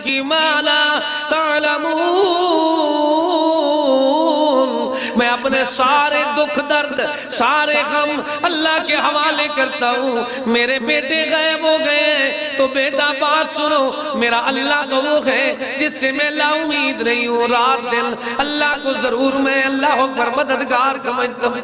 به ما لا تعلمون۔ میں اپنے سارے دکھ درد، سارے غم اللہ کے حوالے کرتا ہوں۔ میرے بیٹے غائب ہو گئے تو بیٹا بات سنو، میرا اللہ تو وہ ہے جس سے میں لا امید نہیں ہوں۔ رات دن اللہ کو ضرور میں اللہ اکبر مددگار سمجھتا ہوں۔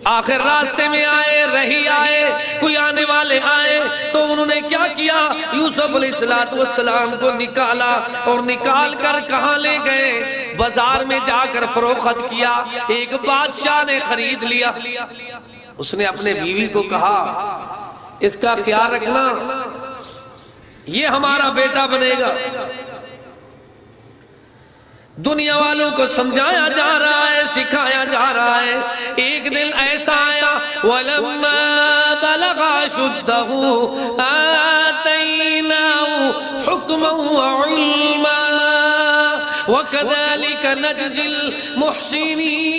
آخر راستے میں آئے، رہی آئے، کوئی آنے والے آئے تو انہوں نے کیا کیا؟ یوسف علیہ السلام کو نکالا اور نکال کر کہاں لے گئے؟ بازار میں جا کر فروخت کیا۔ ایک بادشاہ نے خرید لیا۔ اس نے اپنے بیوی کو کہا اس کا خیال رکھنا، یہ ہمارا بیٹا بنے گا۔ دنیا والوں کو سمجھایا جا رہا ہے، سکھایا جا رہا ہے۔ ایک دن ایسا آیا وَلَمَّا بَلَغَ أَشُدَّهُ آتَيْنَاهُ حُكْمًا وَعِلْمًا وَكَذَلِكَ نَجْزِي الْمُحْسِنِينَ۔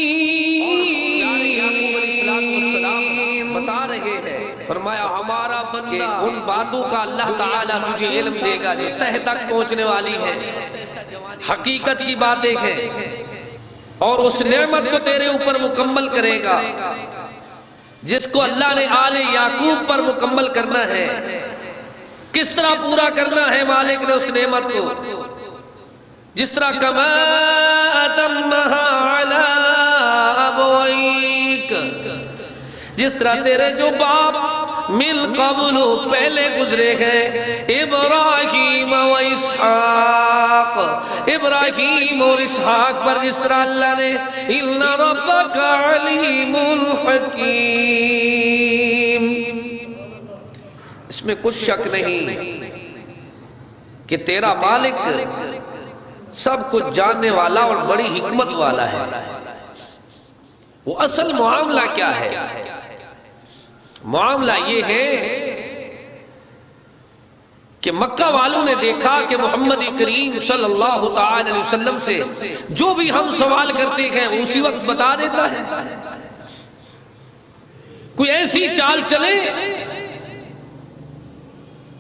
بتا رہے ہیں، فرمایا ہمارا بندہ ان باتوں کا اللہ تعالیٰ تجھے علم دے گا جو تہ تک پہنچنے والی ہے، حقیقت کی باتیں ہیں، اور اس نعمت کو تیرے اوپر مکمل کرے گا جس کو اللہ نے آل یعقوب پر مکمل کرنا ہے۔ کس طرح پورا کرنا ہے مالک نے اس نعمت کو؟ جس طرح کما اتمھا علی ابویک، جس طرح تیرے جو باپ من قبل پہلے گزرے ہیں، ابراہیم و اسحاق، ابراہیم اور اسحاق پر جس طرح اللہ نے ان ربک علیم حکیم۔ اس میں کچھ شک نہیں کہ تیرا مالک سب کچھ جاننے والا اور بڑی حکمت والا ہے۔ وہ اصل معاملہ کیا ہے؟ معاملہ یہ ہے کہ مکہ والوں نے دیکھا کہ محمد کریم صلی اللہ علیہ وسلم سے جو بھی ہم سوال کرتے ہیں وہ اسی وقت بتا دیتا ہے۔ کوئی ایسی چال چلے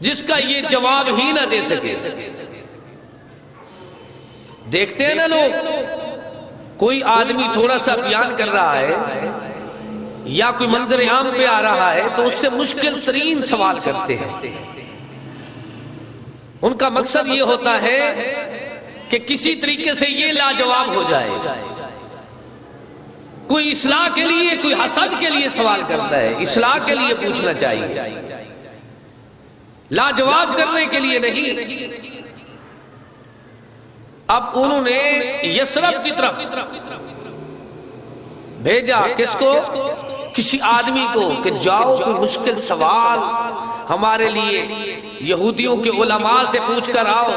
جس کا یہ جواب ہی نہ دے سکے۔ دیکھتے ہیں نا لوگ، کوئی آدمی تھوڑا سا بیان کر رہا ہے یا کوئی منظر عام پہ آ رہا ہے تو اس سے مشکل ترین سوال کرتے ہیں۔ ان کا مقصد یہ ہوتا ہے کہ کسی طریقے سے یہ لاجواب ہو جائے۔ کوئی اصلاح کے لیے، کوئی حسد کے لیے سوال کرتا ہے، اصلاح کے لیے پوچھنا چاہیے، لاجواب کرنے کے لیے نہیں۔ اب انہوں نے یثرب کی طرف بھیجا، کس کو؟ کسی آدمی کو کہ جاؤ کوئی مشکل سوال ہمارے لیے یہودیوں کے علماء سے پوچھ کر آؤ۔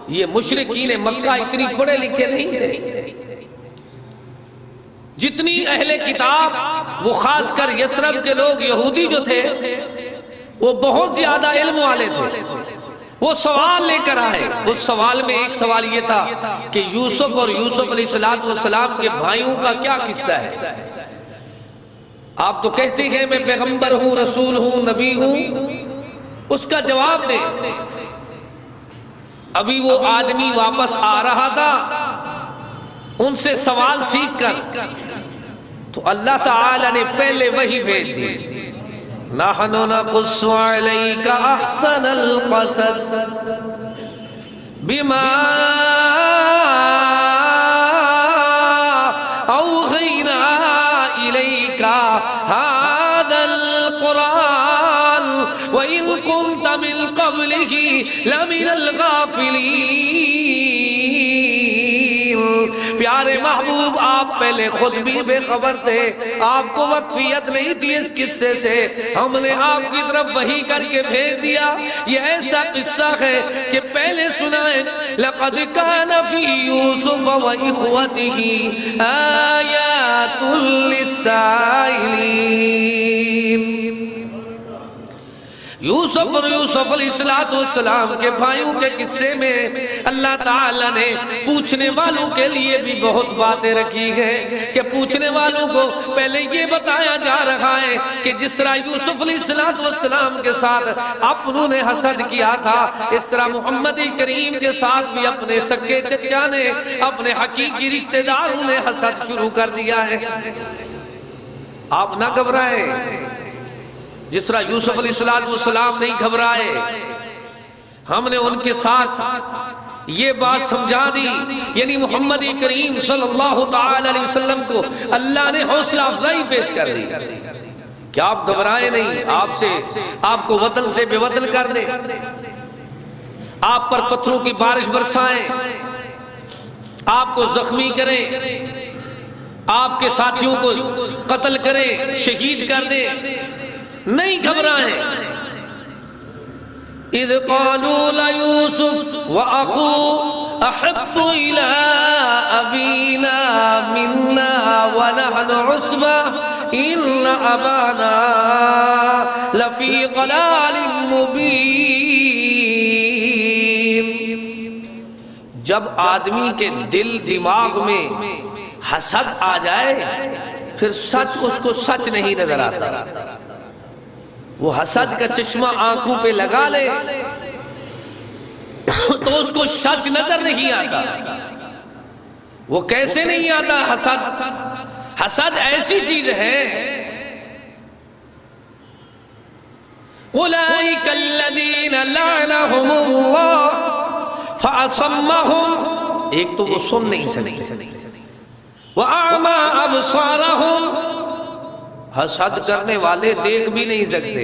یہ مشرکین مکہ اتنی پڑھے لکھے نہیں تھے، جتنی اہل کتاب، وہ خاص کر یثرب کے لوگ یہودی جو تھے وہ بہت زیادہ علم والے تھے۔ وہ سوال لے کر آئے۔ اس سوال میں ایک سوال یہ تھا کہ یوسف اور یوسف علیہ السلام کے بھائیوں کا کیا قصہ ہے؟ آپ تو کہتے ہیں میں پیغمبر ہوں، رسول ہوں، نبی ہوں، اس کا جواب دے۔ ابھی وہ آدمی واپس آ رہا تھا ان سے سوال سیکھ کر، تو اللہ تعالی نے پہلے وحی بھیج دی، نحن نقص عليك احسن القصص بما اوحينا اليك هذا القرآن وان كنت من قبله لمن الغافلين۔ پیارے محبوب، آپ پہلے خود بھی بے خبر تھے، آپ کو واقفیت نہیں تھی اس قصے سے، ہم نے آپ کی طرف وحی کر کے بھیج دیا۔ یہ ایسا قصہ ہے کہ پہلے سنائیں، لَقَدْ كَانَ فِي يُوسُفَ وَإِخْوَتِهِ آيَاتٌ لِلسَّائِلِينَ۔ یوسف اور یوسف علیہ السلام کے بھائیوں کے قصے میں اللہ تعالیٰ نے پوچھنے والوں کے لیے بھی بہت باتیں رکھی ہیں کہ پوچھنے والوں کو پہلے یہ بتایا جا رہا ہے کہ جس طرح یوسف علیہ السلام کے ساتھ اپنوں نے حسد کیا تھا، اس طرح محمد کریم کے ساتھ بھی اپنے سکے چچا نے، اپنے حقیقی رشتہ داروں نے حسد شروع کر دیا ہے۔ آپ نہ گھبرائیں، جس طرح یوسف علیہ السلام نہیں گھبرائے، ہم نے ان کے ساتھ یہ بات سمجھا دی، یعنی محمد کریم صلی اللہ تعالی علیہ وسلم کو اللہ نے حوصلہ افزائی پیش کر دی کہ آپ گھبرائیں نہیں، آپ کو وطن سے بے وطن کر دے، آپ پر پتھروں کی بارش برسائیں، آپ کو زخمی کریں، آپ کے ساتھیوں کو قتل کریں، شہید کر دیں، نہیں گھبرائیں۔ اذ قالوا ليوسف واخوه احب الى ابينا منا ونحن عصبة ان ابانا لفي ضلال مبين۔ جب آدمی کے دل دماغ میں حسد آ جائے پھر سچ اس کو سچ نہیں نظر آتا، وہ حسد کا چشمہ آنکھوں پہ لگا لے تو اس کو سچ نظر نہیں آتا۔ وہ کیسے نہیں آتا حسد ایسی چیز ہے، اولئک الذین لعنہم اللہ فاصمہم، ایک تو وہ سن نہیں سکتے، وَأَعْمَى أَبْصَارَهُمْ، حسد کرنے والے دیکھ بھی نہیں سکتے۔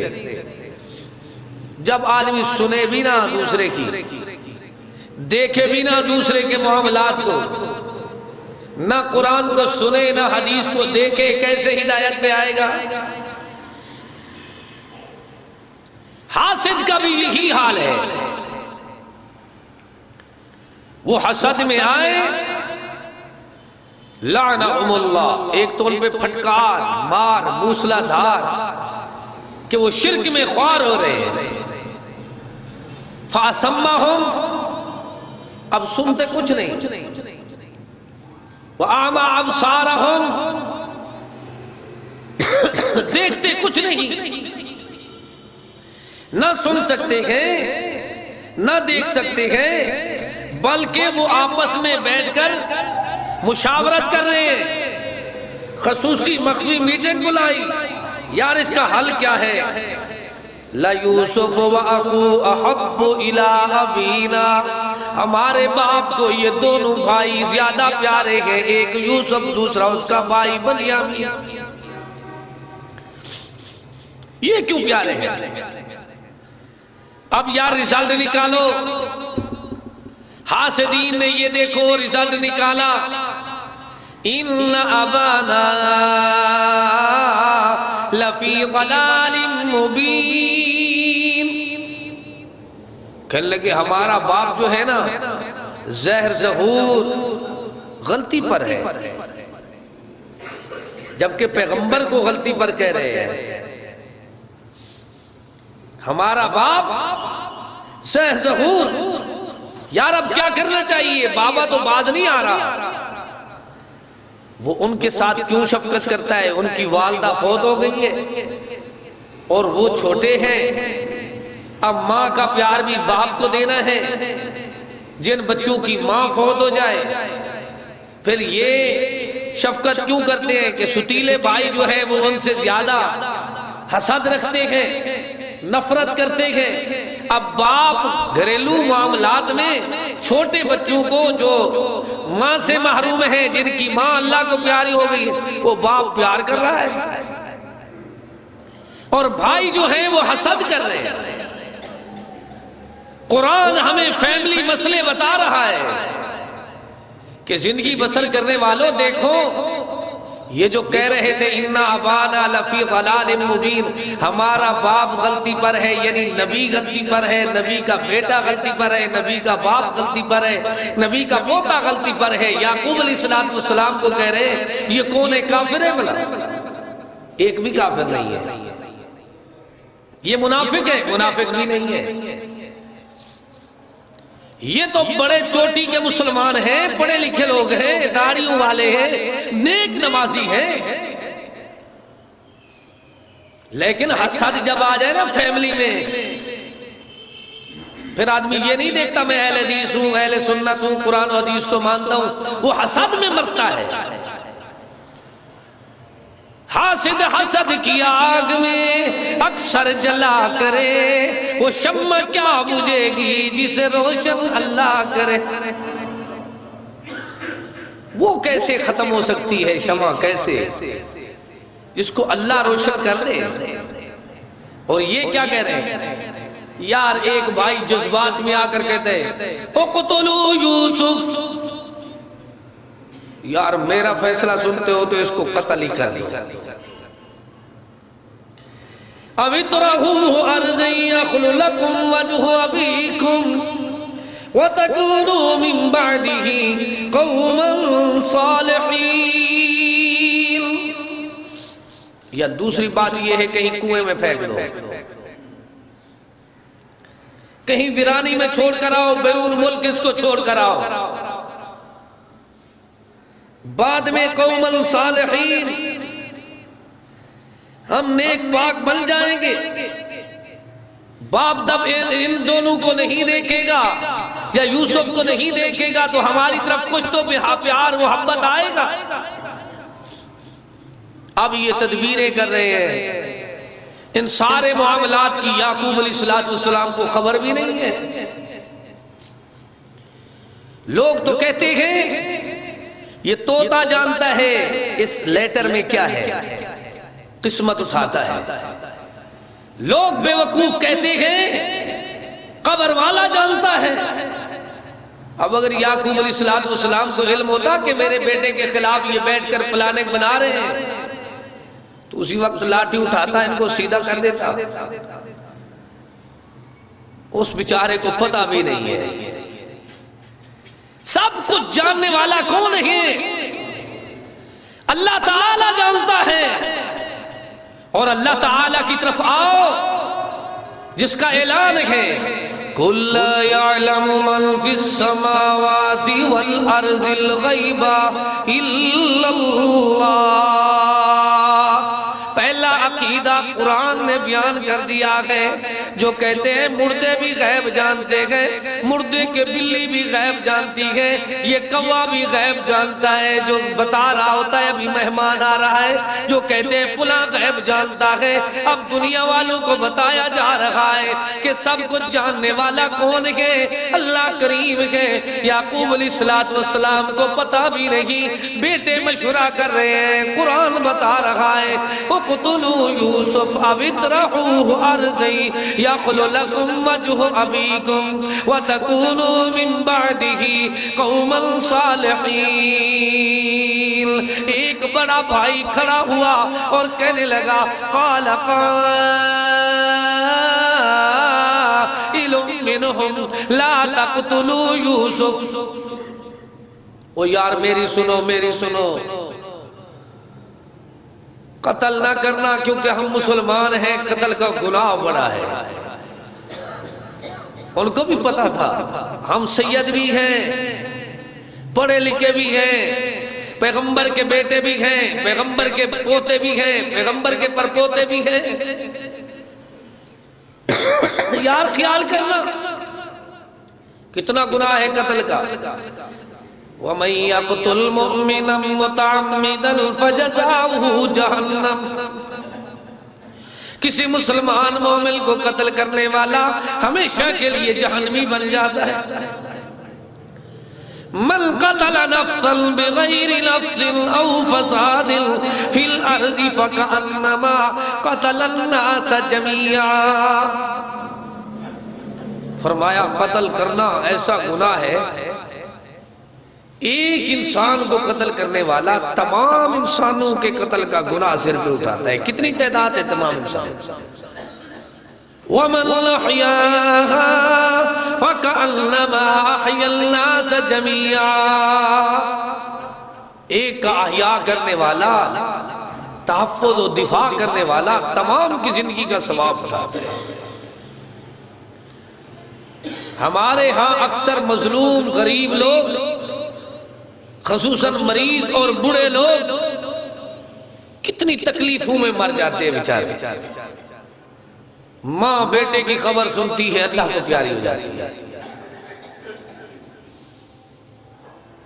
جب آدمی سنے بھی نہ دوسرے کی، دیکھے بھی نہ دوسرے کے معاملات کو، نہ قرآن کو سنے نہ حدیث کو دیکھے، کیسے ہدایت پہ آئے گا؟ حاسد کا بھی یہی حال ہے، وہ حسد میں آئے لعنہم اللہ، ایک تو ان پہ پھٹکار مار موسلا دھار کہ وہ شرک میں خوار ہو رہے ہیں، فاسمہم، اب سنتے کچھ نہیں، وَأَعْمَى أَبْصَارَهُمْ، دیکھتے کچھ نہیں، نہ سن سکتے ہیں نہ دیکھ سکتے ہیں، بلکہ وہ آپس میں بیٹھ کر مشاورت کر رہے ہیں، خصوصی مخفی میٹنگ بلائی، یار اس کا حل کیا ہے؟ لَيُوسُفُ وَأَخُوهُ أَحَبُّ إِلَىٰ أَبِينَا، ہمارے باپ کو یہ دونوں بھائی زیادہ پیارے ہیں، ایک یوسف دوسرا اس کا بھائی بنیامین۔ یہ کیوں پیارے ہیں؟ اب یار رزلٹ نکالو، حاسدین نے یہ دیکھو رزلٹ نکالا، ان ابانا لفی ضلال مبین، کہنے لگے ہمارا باپ جو ہے نا زہر ظہور غلطی پر ہے، جبکہ پیغمبر کو غلطی پر کہہ رہے ہیں، ہمارا باپ زہر ظہور۔ یار اب کیا کرنا چاہیے؟ بابا تو باز نہیں آ رہا، وہ ان کے ساتھ کیوں شفقت کرتا ہے؟ ان کی والدہ فوت ہو گئی ہے اور وہ چھوٹے ہیں، اب ماں کا پیار بھی باپ کو دینا ہے، جن بچوں کی ماں فوت ہو جائے پھر یہ شفقت کیوں کرتے ہیں کہ ستیلے بھائی جو ہے وہ ان سے زیادہ حسد رکھتے ہیں، نفرت کرتے ہیں۔ اب باپ گھریلو معاملات میں چھوٹے بچوں کو جو ماں سے محروم ہیں، جن کی ماں اللہ کو پیاری ہو گئی، وہ باپ پیار کر رہا ہے، اور بھائی جو ہیں وہ حسد کر رہے ہیں۔ قرآن ہمیں فیملی مسئلے بتا رہا ہے کہ زندگی بسر کرنے والوں دیکھو، یہ جو کہہ رہے تھے اِنَّا أَبَانَا لَفِي ضَلَالٍ مُبِينٍ، ہمارا باپ غلطی پر ہے، یعنی نبی غلطی پر ہے، نبی کا بیٹا غلطی پر ہے، نبی کا باپ غلطی پر ہے، نبی کا پوتا غلطی پر ہے، یعقوب علیہ السلام کو کہہ رہے ہیں یہ کون ہے؟ کافر ہے؟ بلا ایک بھی کافر نہیں ہے۔ یہ منافق ہے؟ منافق بھی نہیں ہے، یہ تو بڑے چوٹی کے مسلمان ہیں، پڑھے لکھے لوگ ہیں، داڑھیوں والے ہیں، نیک نمازی ہیں، لیکن حسد جب آ جائے نا فیملی میں، پھر آدمی یہ نہیں دیکھتا میں اہل حدیث ہوں، اہل سنت ہوں، قرآن و حدیث کو مانتا ہوں، وہ حسد میں مرتا ہے۔ حاسد حسد کی آگ میں اکثر جلا کرے، وہ شمع کیا بجھے گی جسے روشن اللہ کرے۔ وہ کیسے ختم ہو سکتی ہے شمع، کیسے؟ جس کو اللہ روشن کر دے۔ اور یہ کیا کہہ رہے ہیں یار؟ ایک بھائی جذبات میں آ کر کہتے ہیں اقتلوا یوسف، یار میرا فیصلہ سنتے ہو تو اس کو قتل ہی کر دو، او اطرحوہ ارضا یخل لکم وجہ ابیکم وتکونوا من بعدہ قوما صالحین۔ یا دوسری بات یہ ہے کہیں کنویں میں پھینک دو، کہیں ویرانی میں چھوڑ کر آؤ، بیرون ملک اس کو چھوڑ کر آؤ، بعد میں قوم صالحین، ہم نیک پاک بن جائیں گے۔ باپ جب ان دونوں کو نہیں دیکھے گا یا یوسف کو نہیں دیکھے گا تو ہماری طرف کچھ تو پیار محبت آئے گا۔ اب یہ تدبیریں کر رہے ہیں، ان سارے معاملات کی یعقوب علیہ السلام کو خبر بھی نہیں ہے۔ لوگ تو کہتے ہیں یہ طوطا جانتا ہے اس لیٹر میں کیا ہے، قسمت اٹھاتا ہے۔ لوگ بے وقوف کہتے ہیں قبر والا جانتا ہے۔ اب اگر یعقوب علیہ السلام کو علم ہوتا کہ میرے بیٹے کے خلاف یہ بیٹھ کر پلاننگ بنا رہے ہیں تو اسی وقت لاٹھی اٹھاتا ان کو سیدھا کر دیتا۔ اس بیچارے کو پتہ بھی نہیں ہے۔ سب کچھ جاننے والا کون ہے؟ اللہ تعالیٰ جانتا ہے۔ اور اللہ تعالیٰ کی طرف آؤ جس کا اعلان ہے قُلْ لَا يَعْلَمُ مَنْ فِي السَّمَاوَاتِ وَالْأَرْضِ الْغَيْبَ إِلَّا اللَّهُ۔ پہلا عقیدہ قرآن نے بیان کر دیا ہے، جو کہتے ہیں مردے بھی غیب جانتے ہیں، مردے کے بلی بھی غیب جانتی ہے، یہ کوا بھی غیب جانتا ہے، جو بتا رہا ہوتا ہے ابھی مہمان آ رہا ہے، جو کہتے ہیں فلاں غیب جانتا ہے۔ اب دنیا والوں کو بتایا جا رہا ہے کہ سب کچھ جاننے والا کون ہے؟ اللہ کریم ہے۔ یعقوب علیہ السلام کو پتہ بھی نہیں، بیٹے مشورہ کر رہے ہیں، قرآن بتا رہا ہے اقتلوا یوسف او اطرحوہ ارضا یخل لکم وجہ ابیکم وتکونوا من بعدہ قوما صالحین۔ ایک بڑا بھائی کھڑا ہوا اور کہنے لگا قال قائل منہم لا تقتلوا یوسف۔ او یار میری سنو، میری سنو، قتل نہ کرنا کیونکہ ہم مسلمان ہیں، قتل کا گناہ بڑا ہے۔ ان کو بھی پتا تھا ہم سید بھی ہیں، پڑھے لکھے بھی ہیں، پیغمبر کے بیٹے بھی ہیں، پیغمبر کے پوتے بھی ہیں، پیغمبر کے پرپوتے بھی ہیں۔ یار خیال کرنا کتنا گناہ ہے قتل کا۔ وَمَن يَقْتُلْ مُؤْمِنًا مُتَعَمِّدًا فَجَزَاؤُهُ جَهَنَّمُ، کسی مسلمان مومن کو قتل کرنے والا ہمیشہ کے لیے جہنمی بن جاتا ہے۔ مَنْ قَتَلَ نَفْسًا بِغَيْرِ نَفْسٍ أَوْ فَسَادٍ فِي الْأَرْضِ فَكَأَنَّمَا قَتَلَ النَّاسَ جَمِيعًا۔ فرمایا قتل کرنا ایسا گناہ ہے، ایک انسان کو قتل کرنے والا تمام انسانوں کے قتل کا گناہ سر پہ اٹھاتا ہے۔ کتنی تعداد ہے تمام انسان؟ وَمَنْ أَحْيَاهَا فَكَأَنَّمَا أَحْيَا النَّاسَ جَمِيعًا۔ ایک کا احیاء کرنے والا تحفظ و دفاع کرنے والا تمام کی زندگی کا ثواب اٹھاتا ہے۔ ہمارے ہاں اکثر مظلوم غریب لوگ، خصوصاً مریض اور بوڑھے لوگ کتنی تکلیفوں میں مر جاتے ہیں بیچارے۔ ماں بیٹے کی خبر سنتی ہے اللہ کو پیاری ہو جاتی ہے،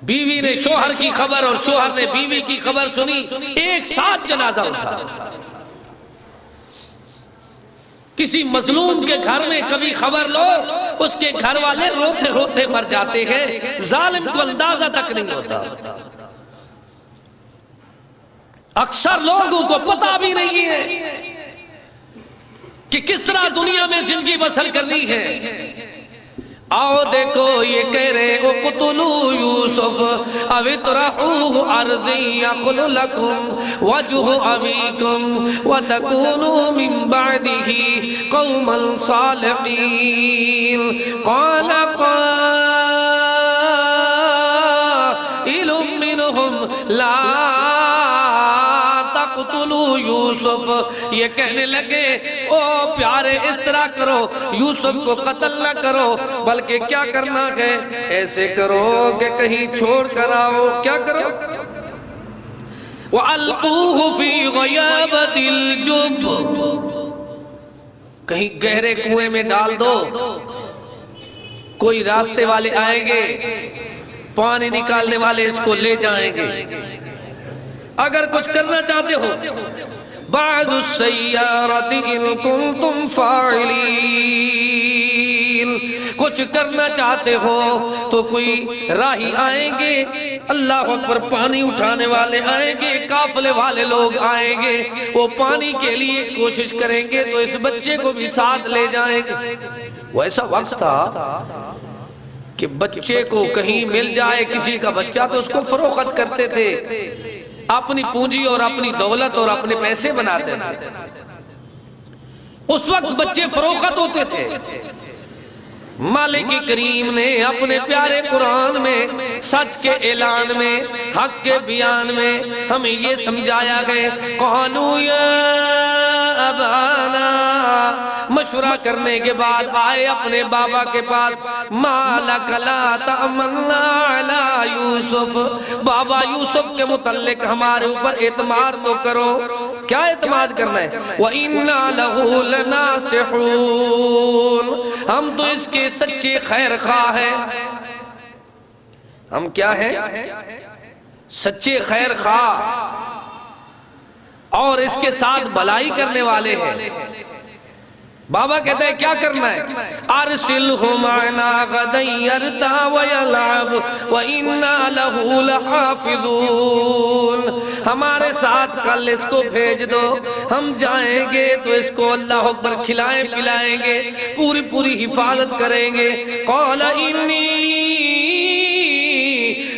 بیوی نے شوہر کی خبر اور شوہر نے بیوی کی خبر سنی، ایک ساتھ جنازہ اٹھا۔ کسی مظلوم کے گھر میں کبھی خبر لو، اس کے گھر والے روتے روتے مر جاتے ہیں، ظالم کو اندازہ تک نہیں ہوتا۔ اکثر لوگوں کو پتہ بھی نہیں ہے کہ کس طرح دنیا میں زندگی بسر کرنی ہے۔ آؤ دیکھو یہ کہہ رہے اقتلوا یوسف او اطرحوہ ارضی یخل لکم وجہ ابیکم وتکونوا من بعدہ قوما صالحین قال قائل منہم لا تقتلوا یوسف، یہ کہنے لگے او پیارے اس طرح کرو، یوسف کو قتل نہ کرو، بلکہ کیا کرنا ہے، ایسے کرو کہ کہیں چھوڑ کر آؤ، کیا کرو، وَأَلْقُوهُ فِي غَيَابَتِ الْجُبِّ، کہیں گہرے کنویں میں ڈال دو، کوئی راستے والے آئیں گے، پانی نکالنے والے اس کو لے جائیں گے۔ اگر کچھ کرنا چاہتے ہو بعد السیارت ان کنتم فاعلین، کچھ کرنا چاہتے ہو تو کوئی راہی آئیں گے، اللہ اکبر، پانی اٹھانے والے آئیں گے، قافلے والے لوگ آئیں گے، وہ پانی کے لیے کوشش کریں گے تو اس بچے کو بھی ساتھ لے جائیں گے۔ وہ ایسا وقت تھا کہ بچے کو کہیں مل جائے کسی کا بچہ تو اس کو فروخت کرتے تھے، اپنی پونجی اور اپنی دولت اور اپنے پیسے بناتے تھے۔ اس وقت بچے فروخت ہوتے تھے۔ مالک کریم نے اپنے پیارے قرآن میں سچ کے اعلان میں، حق کے بیان میں ہمیں یہ سمجھایا ہے، قالوا یا ابانا، مشورہ کرنے کے بعد آئے اپنے بابا کے پاس، ما لک لا تأمنا علی یوسف، بابا یوسف کے متعلق ہمارے اوپر اعتماد تو کرو۔ کیا اعتماد کرنا ہے؟ وَإِنَّا لَهُ لَنَاصِحُونَ، ہم تو اس کے سچے خیر خواہ ہیں۔ ہم کیا ہیں؟ سچے خیر خواہ اور اس کے ساتھ بھلائی کرنے والے ہیں۔ بابا کہتا ہے کیا کرنا ہے؟ ارسلہ معنا غدا یرتع ویلعب وإنا لہ لحافظون، ہمارے ساتھ کل اس کو بھیج دو، ہم جائیں گے تو اس کو اللہ اکبر کھلائیں پلائیں گے، پوری پوری حفاظت کریں گے۔ قال انی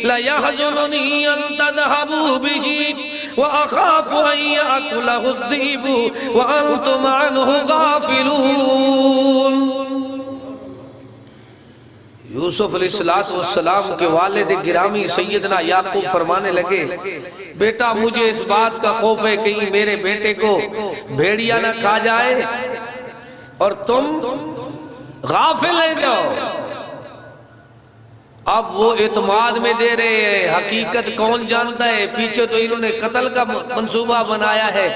لیحزننی ان تذهبوا به وَأَخَافُ أَن يَأْكُلَهُ الذِّئْبُ وَأَنْتُمْ عَنْهُ غَافِلُونَ۔ یوسف علیہ السلام کے والد گرامی سیدنا یعقوب فرمانے لگے، بیٹا مجھے اس بات کا خوف ہے کہیں میرے بیٹے کو بھیڑیا نہ کھا جائے اور تم غافل رہ جاؤ۔ اب وہ اعتماد میں دے رہے ہیں، حقیقت کون جانتا ہے؟ پیچھے تو انہوں نے قتل کا منصوبہ بنایا ہے،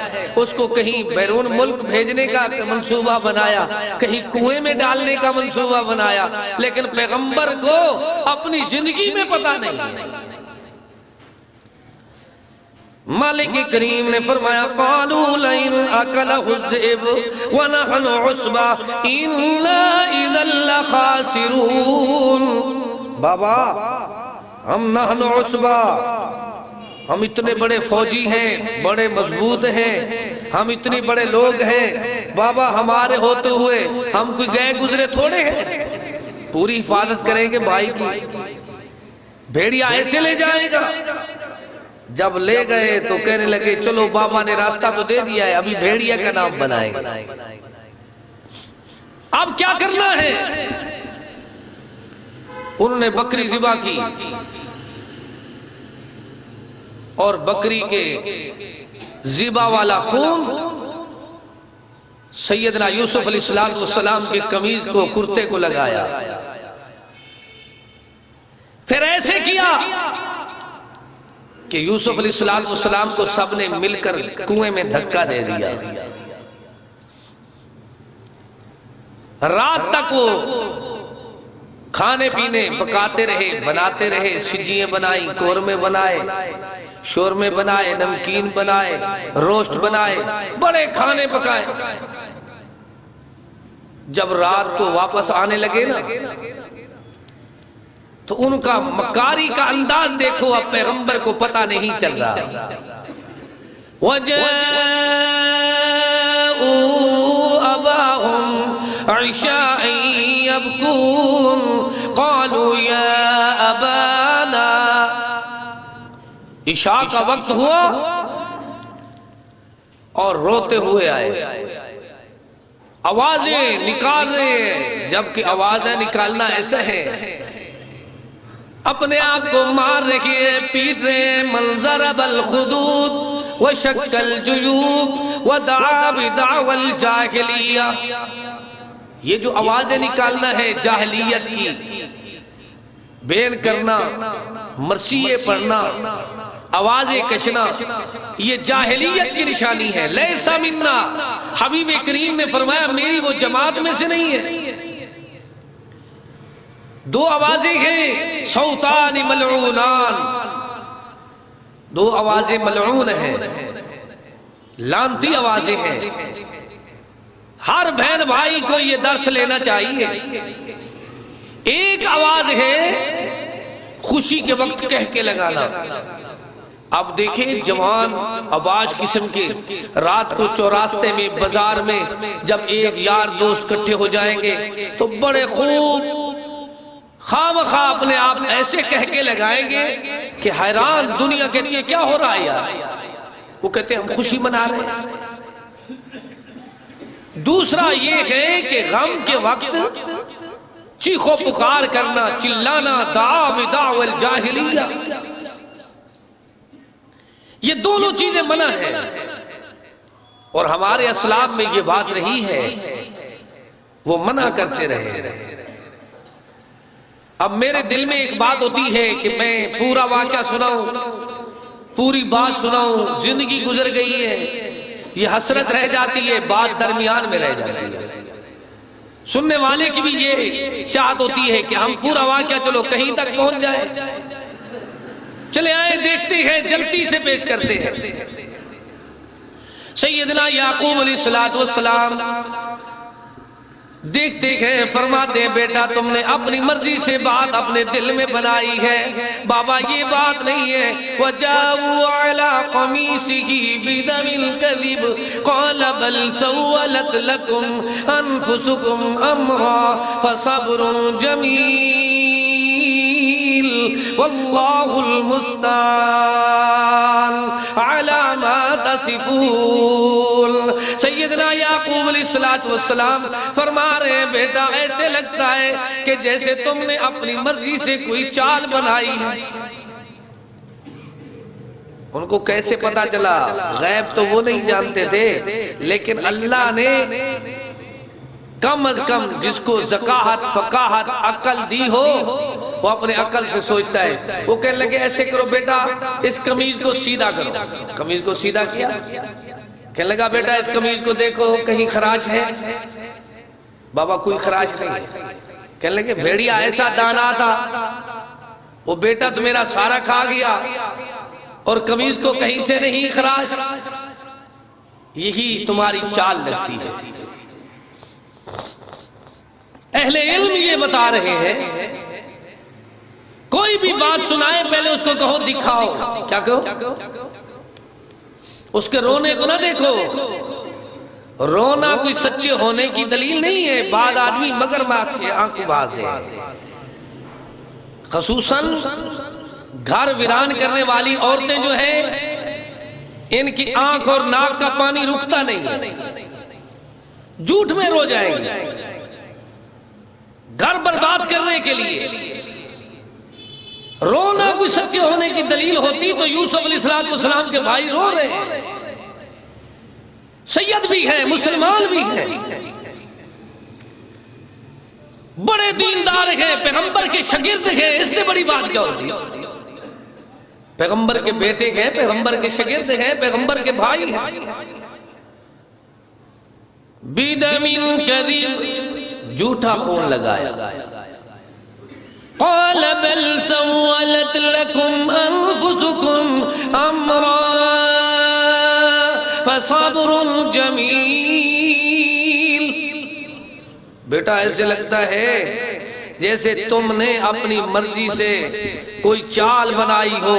اس کو کہیں بیرون ملک بھیجنے کا منصوبہ بنایا، کہیں کنویں میں ڈالنے کا منصوبہ بنایا، لیکن پیغمبر کو اپنی زندگی میں پتہ نہیں۔ مالک کریم نے فرمایا قالوا لئن اکلہ الذئب ونحن عصبہ انا اذا لخاسرون، بابا ہم نحن عصبہ، ہم اتنے بڑے فوجی ہیں، بڑے مضبوط ہیں، ہم اتنے بڑے لوگ ہیں، بابا ہمارے ہوتے ہوئے ہم کوئی گئے گزرے تھوڑے ہیں، پوری حفاظت کریں گے بھائی کی، بھیڑیا ایسے لے جائے گا۔ جب لے گئے تو کہنے لگے چلو بابا نے راستہ تو دے دیا ہے، ابھی بھیڑیا کا نام بنائے گا، اب کیا کرنا ہے؟ انہوں نے بکری ذبح کی اور بکری کے زیبا والا خون سیدنا یوسف علیہ السلام کے قمیض کو کرتے کو لگایا، پھر ایسے کیا کہ یوسف علیہ السلام کو سب نے مل کر کنویں میں دھکا دے دیا۔ رات تک وہ کھانے پینے پکاتے رہے، بناتے رہے، سجیاں بنائیں، قورمے بنائے، شورمے بنائے، نمکین بنائے، روسٹ بنائے، بڑے کھانے پکائے۔ جب رات کو واپس آنے لگے نا تو ان کا مکاری کا انداز دیکھو، اب پیغمبر کو پتہ نہیں چل رہا۔ وَجَاءُوا أَبَاهُمْ عِشَاءً يَبْكُونَ قَالُوا يَا أَبَانَا، عشاء کا وقت ہوا اور روتے ہوئے آئے، آوازیں نکال رہے ہیں، جبکہ آوازیں نکالنا ایسا ہے اپنے آپ کو مار رہے ہیں، پیٹ رہے ہیں۔ منظر بالخدود وشک الجیوب ودعا بدعوى الجاہلیہ، یہ جو آوازیں نکالنا ہے جاہلیت کی، بین کرنا، مرثیے پڑھنا، آوازیں کشنا، یہ جاہلیت کی نشانی ہے۔ لیس منا، حبیب کریم نے فرمایا میری وہ جماعت میں سے نہیں ہے۔ دو آوازیں ہیں، صوتان ملعونان، دو آوازیں ملعون ہیں، لعنتی آوازیں ہیں۔ ہر بہن بھائی کو یہ درس لینا چاہیے۔ ایک آواز ہے خوشی کے وقت کہہ کے لگانا۔ اب دیکھیں جوان آواز قسم کے، رات کو چوراستے میں، بازار میں جب ایک یار دوست اکٹھے ہو جائیں گے تو بڑے خوب خواہ مخواہ اپنے آپ ایسے کہہ کے لگائیں گے کہ حیران دنیا کے لیے کیا ہو رہا ہے یار، وہ کہتے ہیں ہم خوشی منا رہے ہیں۔ دوسرا یہ ہے کہ غم کے وقت چیخو پکار کرنا، چلانا، دعا بدعوى الجاہلیہ، یہ دونوں چیزیں منع ہیں، اور ہمارے اسلاف میں یہ بات رہی ہے، وہ منع کرتے رہے۔ اب میرے دل میں ایک بات ہوتی ہے کہ میں پورا واقعہ سناؤں، پوری بات سناؤں، زندگی گزر گئی ہے، یہ حسرت رہ جاتی ہے، بات درمیان میں رہ جاتی ہے۔ سننے والے کی بھی یہ چاہت ہوتی ہے کہ ہم پورا واقعہ چلو کہیں تک پہنچ جائے، چلے آئے، دیکھتے ہیں، جلدی سے پیش کرتے ہیں۔ سیدنا یعقوب علیہ السلام دیکھتے ہیں، فرماتے ہیں بیٹا تم نے اپنی مرضی سے بات اپنے دل میں بنائی ہے، بابا یہ بات نہیں ہے۔ وَجَاءُوا عَلَىٰ قَمِيصِهِ بِدَمٍ كَذِبٍ قَالَ بَلْ سَوَّلَتْ لَكُمْ أَنفُسُكُمْ أَمْرًا فَصَبْرٌ جَمِيلٌ وَاللَّهُ الْمُسْتَعَانُ عَلَىٰ مَا تَصِفُونَ۔ سیدنا یعقوب علیہ السلام فرما رہے ہیں بیٹا ایسے لگتا ہے کہ جیسے تم نے اپنی مرضی سے کوئی چال بنائی ہے۔ ان کو کیسے پتا چلا؟ غیب تو وہ نہیں جانتے تھے، لیکن اللہ نے کم از کم جس کو ذکاہت، فقاہت، عقل دی ہو وہ اپنے عقل سے سوچتا ہے۔ وہ کہنے لگے ایسے کرو بیٹا، اس قمیض کو سیدھا کرو۔ قمیض کو سیدھا کیا، کہنے لگا بیٹا اس قمیض کو دیکھو کہیں خراش ہے؟ بابا کوئی خراش نہیں۔ کہنے لگے بھیڑیا ایسا دانا تھا، وہ بیٹا تو میرا سارا کھا گیا اور قمیض کو کہیں سے نہیں خراش، یہی تمہاری چال لگتی ہے۔ اہل علم یہ بتا رہے ہیں کوئی بھی بات سنائے پہلے اس کو کہو دکھاؤ، کیا کہو؟ اس کے رونے کو نہ دیکھو، رونا کوئی سچے ہونے کی دلیل نہیں ہے۔ بعد آدمی مگر آنکھ کو باز دے، خصوصاً گھر ویران کرنے والی عورتیں جو ہیں ان کی آنکھ اور ناک کا پانی رکتا نہیں ہے، جھوٹ میں رو جائیں گے گھر برباد کرنے کے لیے۔ رونا کوئی سچے ہونے کی دلیل ہوتی تو یوسف علیہ السلام کے بھائی رو رہے ہیں، سید بھی ہیں، مسلمان بھی ہیں، بڑے دیندار ہیں، پیغمبر کے شاگرد ہیں، اس سے بڑی بات کیا ہوتی ہے؟ پیغمبر کے بیٹے ہیں، پیغمبر کے شاگرد ہیں، پیغمبر کے بھائی ہیں۔ بدم کذب، جھوٹا خون لگایا۔ قال بل سولت لكم انفسكم امرا فصبر جمیل۔ بیٹا ایسے لگتا ہے جیسے تم نے اپنی مرضی سے کوئی چال بنائی ہو،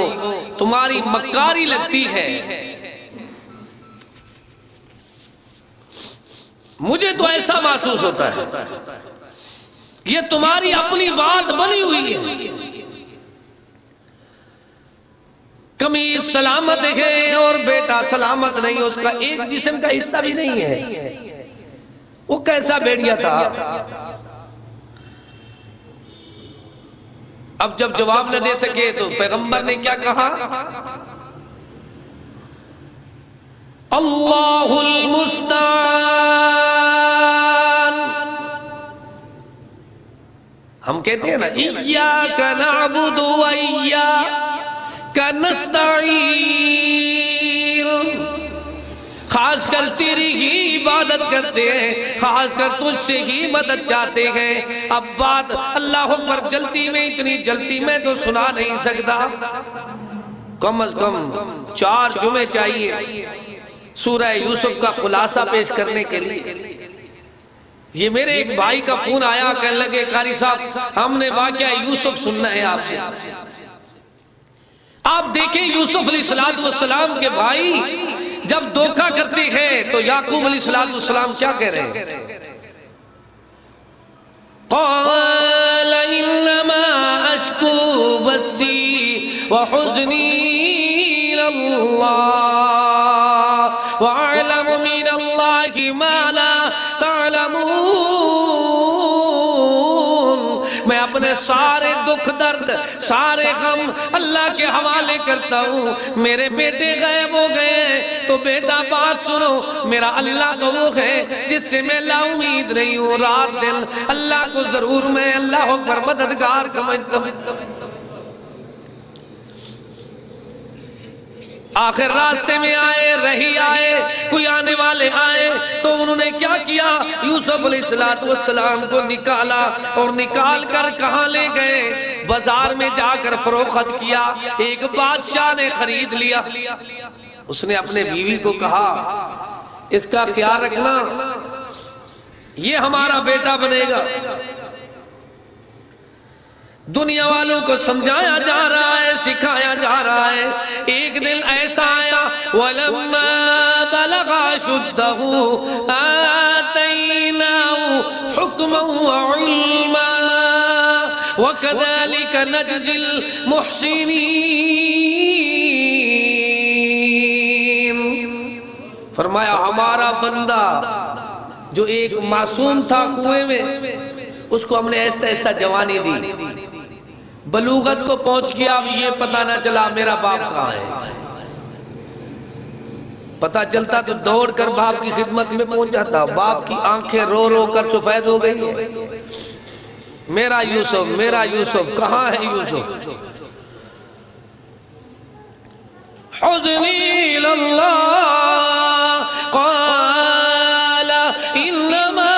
تمہاری مکاری لگتی ہے۔ مجھے تو ایسا محسوس ہوتا ہے یہ تمہاری اپنی بات بنی ہوئی ہے۔ قمیص سلامت ہے اور بیٹا سلامت نہیں، اس کا ایک جسم کا حصہ بھی نہیں ہے۔ وہ کیسا بیڑیا تھا؟ اب جب جواب نہ دے سکے تو پیغمبر نے کیا کہا؟ اللہ المستعان۔ ہم کہتے ہیں نا ایاک نعبد و ایاک نستعین، خاص کر تیری ہی عبادت کرتے ہیں، خاص کر تجھ سے ہی مدد چاہتے ہیں۔ اب بات اللہ پر جلتی میں اتنی جلتی میں تو سنا نہیں سکتا، کم از کم 4 جمعے چاہیے سورہ یوسف کا خلاصہ پیش کرنے کے لیے۔ یہ میرے ایک بھائی کا فون آیا، کہنے لگے قاری صاحب ہم نے واقعہ یوسف سننا ہے آپ سے۔ آپ دیکھیں یوسف علیہ السلام کے بھائی جب دھوکہ کرتے ہیں تو یعقوب علیہ السلام کیا کہہ رہے ہیں؟ قال انما اشکو بثی وحزنی اللہ وَأَعْلَمُ مِنَ اللَّهِ مَا لَا تَعْلَمُونَ۔ میں اپنے سارے دکھ درد، سارے غم اللہ کے حوالے کرتا ہوں۔ میرے بیٹے غائب ہو گئے تو بیٹا بات سنو، میرا اللہ تو وہ ہے جس سے میں لا امید نہیں ہوں۔ رات دن اللہ کو ضرور میں اللہ پر مددگار سمجھتا ہوں۔ آخر راستے میں آئے، رہی آئے، کوئی آنے والے آئے تو انہوں نے کیا کیا؟ یوسف علیہ السلام کو نکالا اور نکال کر کہاں لے گئے؟ بازار میں جا کر فروخت کیا۔ ایک بادشاہ نے خرید لیا۔ اس نے اپنے بیوی کو کہا اس کا خیال رکھنا، یہ ہمارا بیٹا بنے گا۔ دنیا والوں کو سمجھایا جا رہا ہے، سکھایا جا رہا ہے۔ ایک دن ایسا آیا وَلَمَّا بَلَغَ أَشُدَّهُ آتَيْنَاهُ حُكْمًا وَعِلْمًا وَكَذَلِكَ نَجْزِي الْمُحْسِنِينَ۔ فرمایا ہمارا بندہ جو ایک معصوم تھا کنویں میں، اس کو ہم نے ایستا ایستا جوانی دی، بلوغت کو پہنچ گیا، اب یہ پتہ نہ چلا میرا باپ کہاں ہے۔ پتہ چلتا تو دوڑ کر باپ کی خدمت میں پہنچ جاتا۔ باپ کی آنکھیں رو رو کر سفید ہو گئی، میرا یوسف، میرا یوسف، کہاں ہے یوسف؟ حزنی اللہ قال انما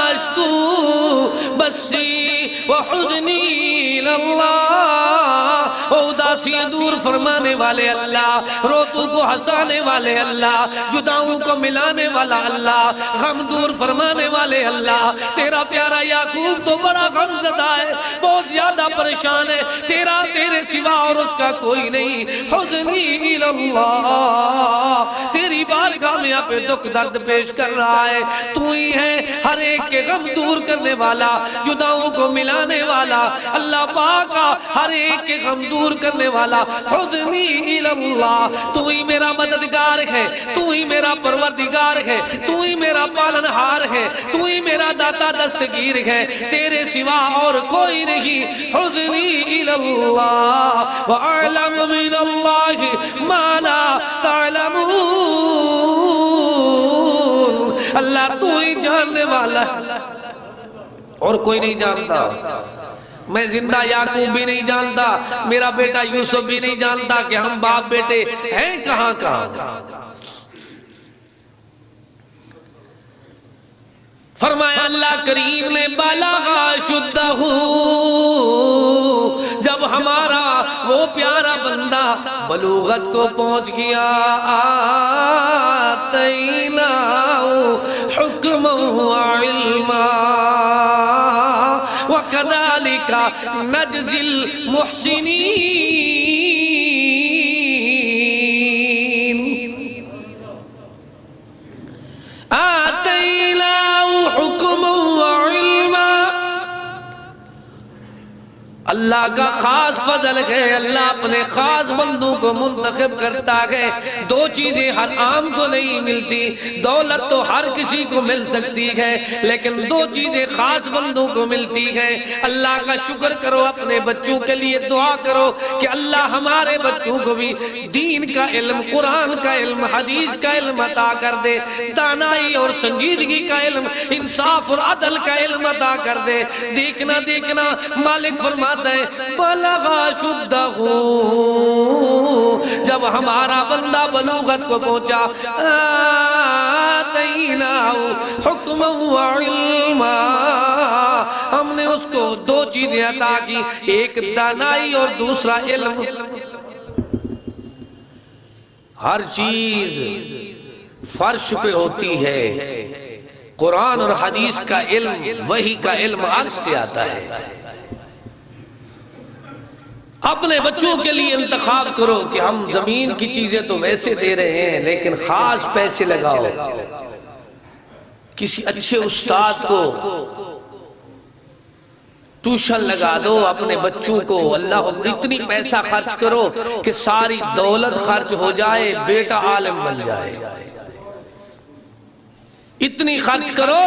اشکو بثی وحزنی اللہ۔ اداسی دور فرمانے والے اللہ، روتو کو ہنسانے والے اللہ، جداؤں کو ملانے والا اللہ، غم دور فرمانے والے اللہ۔ تیرا پیارا یعقوب تو بڑا غم زدہ ہے، بہت زیادہ پریشان ہے، تیرے سوا اور اس کا کوئی نہیں۔ حزنی اللہ، تیری بارگاہ میں اپنے دکھ درد پیش کر رہا ہے۔ تو ہی ہے ہر ایک کے غم دور کرنے والا، جداؤں کو ملانے والا، اللہ پاک ہر ایک کے غم دور کرنے والا۔ حزنی اللہ، تو ہی میرا مددگار ہے، تو ہی میرا پروردگار ہے، تو ہی میرا پالنہار ہے، تو ہی میرا داتا دستگیر ہے، تیرے سوا اور کوئی نہیں۔ حزنی اللہ وَأَعْلَمُ مِنَ اللَّهِ مَا لَا تَعْلَمُونَ۔ اللہ تو ہی جاننے والا ہے، اور کوئی نہیں جانتا۔ میں زندہ یعقوب بھی نہیں جانتا، میرا بیٹا یوسف بھی نہیں جانتا کہ ہم باپ بیٹے ہیں کہاں کہاں۔ فرمایا اللہ کریم نے بلغ اشدہ، جب ہمارا وہ پیارا بندہ بلوغت کو پہنچ گیا، آتینا حکما وعلما وَكَذَلِكَ نَجْزِي الْمُحْسِنِينَ۔ آتَيْنَاهُ حُكْمًا وَعِلْمًا، اللہ کا خاص فضل ہے، اللہ اپنے خاص بندوں کو منتخب کرتا ہے۔ دو چیزیں ہر عام کو نہیں ملتی، دولت تو ہر کسی کو مل سکتی ہے، لیکن دو چیزیں خاص بندوں کو ملتی ہیں۔ اللہ کا شکر کرو، اپنے بچوں کے لیے دعا کرو کہ اللہ ہمارے بچوں کو بھی دین کا علم، قرآن کا علم، حدیث کا علم عطا کر دے، دانائی اور سنجیدگی کا علم، انصاف اور عدل کا علم عطا کر دے۔ دیکھنا مالک فرماتا ہے بلغ اشدہ، جب ہمارا بندہ بلوغت کو پہنچا، آتیناہ حکما وعلما، ہم نے اس کو دو چیزیں عطا کی، ایک دانائی اور دوسرا علم۔ ہر چیز فرش پہ ہوتی ہے، قرآن اور حدیث کا علم، وحی کا علم عرش سے آتا ہے۔ اپنے بچوں کے لیے انتخاب کرو کہ ہم زمین کی چیزیں تو ویسے دے رہے ہیں، لیکن خاص پیسے لگاؤ، کسی اچھے استاد کو ٹیوشن لگا دو اپنے بچوں کو، اللہ اتنی پیسہ خرچ کرو کہ ساری دولت خرچ ہو جائے، بیٹا عالم بن جائے۔ اتنی خرچ کرو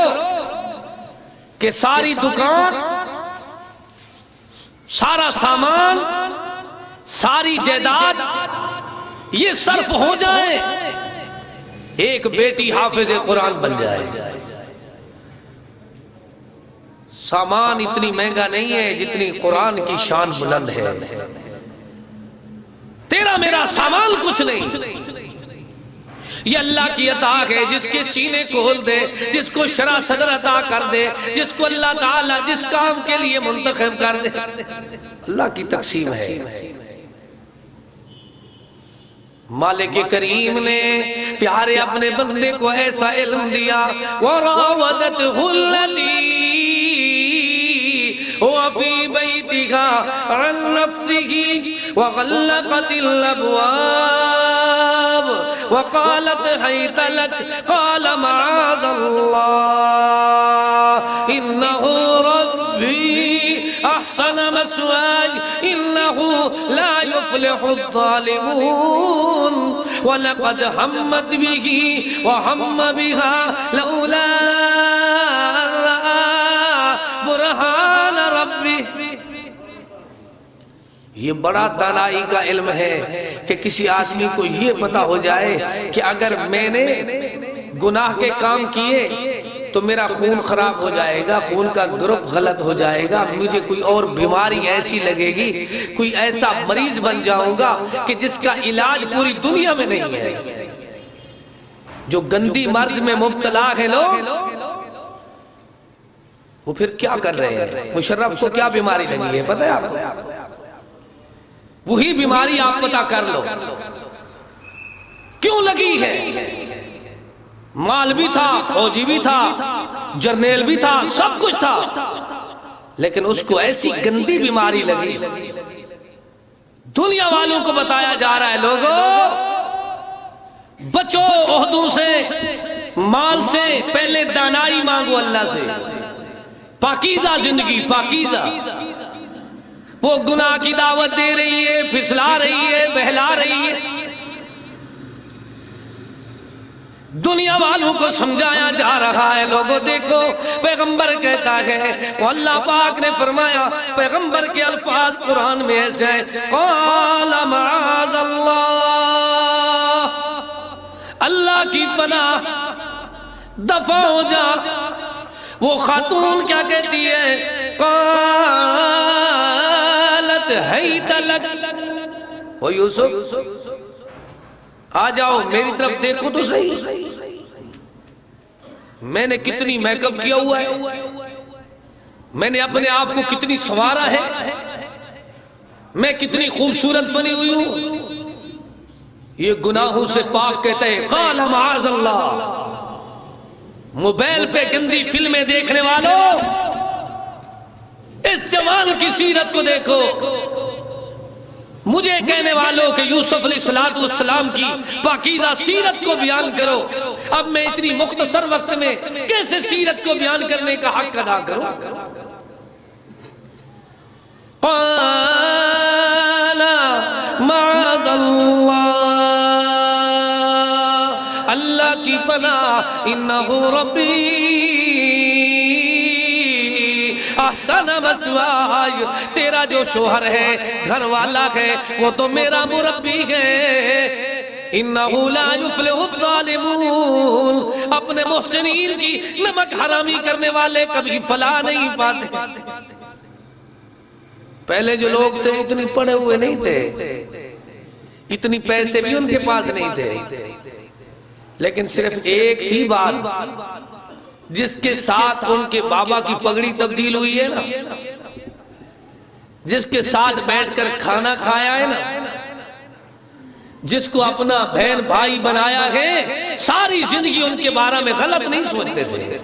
کہ ساری دکان، سارا سامان، ساری جائیداد یہ صرف ہو جائے، ایک بیٹی حافظ قرآن بن جائے۔ سامان اتنی مہنگا نہیں ہے جتنی قرآن کی شان بلند ہے۔ تیرا میرا سامان کچھ نہیں، یہ اللہ کی عطا ہے، جس کے سینے کھول دے، جس کو شرح صدر عطا کر دے، جس کو اللہ تعالیٰ جس کام کے لیے منتخب کر دے، اللہ کی تقسیم ہے۔ مالک کریم نے پیارے اپنے بندے کو ایسا علم دیا، وَرَاوَدَتْهُ الَّتِي هُوَ فِي بَيْتِهَا عَنْ نَفْسِهِ وَغَلَّقَتِ الْأَبْوَابَ وَقَالَتْ هَيْتَ لَكَ قَالَ مَعَاذَ اللَّهِ إِنَّهُ رَبِّي أَحْسَنَ مَثْوَايَ إِنَّهُ لَا يُفْلِحُ الظَّالِمُونَ وَلَقَدْ هَمَّتْ بِهِ وَهَمَّ بِهَا لَوْلَا أَن رَأَىٰ بُرْهَانَ رَبِّهِ۔ یہ بڑا دانائی کا علم ہے کہ کسی آدمی کو یہ پتا ہو جائے کہ اگر میں نے گناہ کے کام کیے تو میرا خون خراب ہو جائے گا، خون کا گروپ غلط ہو جائے گا، مجھے کوئی اور بیماری ایسی لگے گی، کوئی ایسا مریض بن جاؤں گا کہ جس کا علاج پوری دنیا میں نہیں ہے۔ جو گندی مرض میں مبتلا ہے لوگ، وہ پھر کیا کر رہے ہیں؟ مشرف کو کیا بیماری لگی ہے پتہ ہے آپ کو؟ وہی بیماری آپ پتہ کر لو کیوں لگی ہے۔ مال بھی تھا، فوجی بھی تھا، جرنیل بھی تھا، سب کچھ تھا، لیکن اس کو ایسی گندی بیماری لگی۔ دنیا والوں کو بتایا جا رہا ہے لوگوں بچو عہدوں سے، مال سے، پہلے دانائی مانگو اللہ سے، پاکیزہ زندگی، پاکیزہ۔ وہ گناہ کی دعوت دے رہی ہے، پھسلا رہی ہے، بہلا رہی ہے، دنیا والوں کو سمجھایا جا رہا ہے۔ لوگوں دیکھو پیغمبر کہتا ہے، اللہ پاک نے فرمایا، پیغمبر کے الفاظ قرآن میں ایسے ہیں، قال معاذ اللہ، اللہ کی پناہ، دفع ہو جا. وہ خاتون کیا کہتی ہے؟ قالت حیت لک. او یوسف آ جاؤ میری طرف دیکھو تو صحیح، میں نے کتنی میک اپ کیا ہوا ہے، میں نے اپنے آپ کو کتنی سنوارا ہے، میں کتنی خوبصورت بنی ہوئی ہوں. یہ گناہوں سے پاک کہتے ہیں. قال معاذ اللہ. موبائل پہ گندی فلمیں دیکھنے والوں، اس جوان کی سیرت کو دیکھو. مجھے کہنے والوں کہ یوسف علیہ السلام کی پاکیزہ سیرت کو بیان کرو. اب میں اتنی مختصر وقت میں کیسے سیرت کو بیان کرنے کا حق ادا کروں؟ قال معاذ اللہ. اللہ کی پناہ. انہ ربی احسن مثواي. تیرا جو شوہر ہے، گھر والا ہے، وہ تو میرا مربی ہے. انہ لا یفلح الظالمون. اپنے محسنین کی نمک حرامی کرنے والے کبھی فلاح نہیں پاتے. پہلے جو لوگ تھے اتنی پڑھے ہوئے نہیں تھے، اتنی پیسے بھی ان کے پاس نہیں تھے، لیکن صرف ایک تھی بات جس کے ساتھ ان کے بابا کی پگڑی تبدیل ہوئی ہے نا، جس کے ساتھ بیٹھ کر کھانا کھایا ہے نا، جس کو اپنا بہن بھائی بنایا ہے. ساری زندگی ان کے بارے میں غلط نہیں سوچتے تھے.